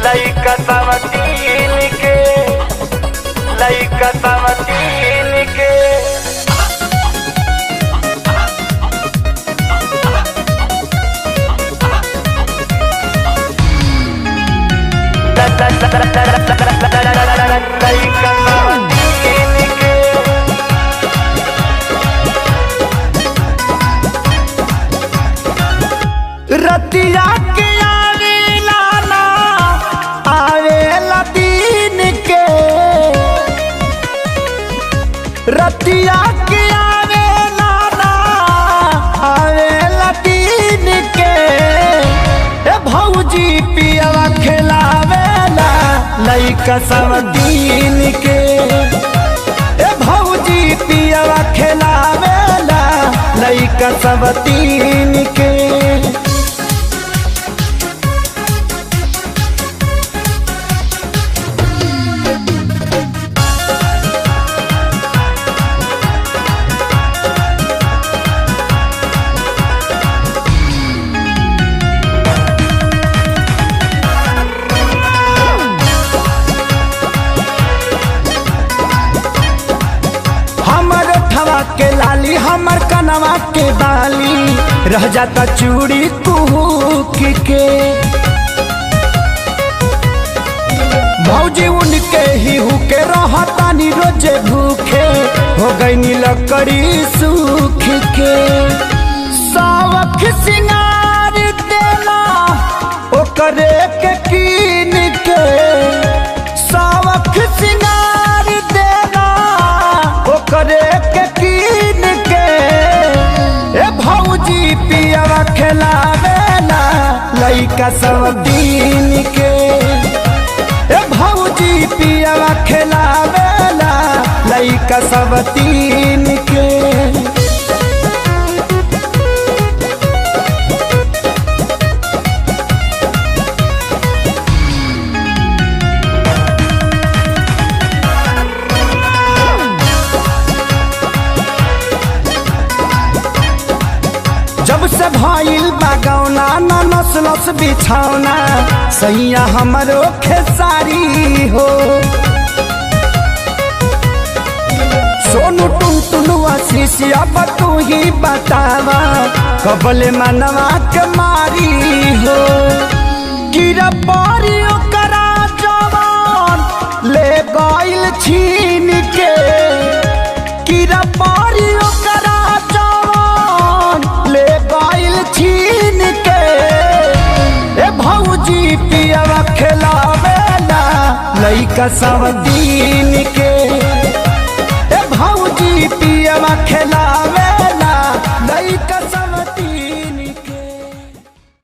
लइका समतीन के, लइका समतीन के। रतिया के आवेला ना आवेला दिन के, रतिया के आवेला ना आवेला दिन के। ए भौजी पियवा खिलावेला लइका समतीन के। ए भौजी पियवा खिलावेला लइका समतीन के। के लाली हमर कनवा के बाली रह जाता चूड़ी कुहूक के। भौजी उनके ही हुके रहता नी रोजे भूखे हो गई नी लकड़ी सूख के। सावक सिंगार देला ओकरे के कीन के, सावक सिंगार देला ओकरे के पियवा खिलावेला लइका समतीन के। ए भौजी पियवा खिलावेला लइका समतीन के। जब से भइल बागौना न नसलस बिछौना सैया हमरो खेसारी हो। सोनू टुनटुनुआ शीशिया अब तू ही बतावा कबले मनवा के मारी हो। कीड़ा पारी ओकरा जवान ले गइल छीन के, कीड़ा पारी ओकरा छीन के। ए भौजी पियवा खिलावेला लइका समतीन के। ए भौजी पियवा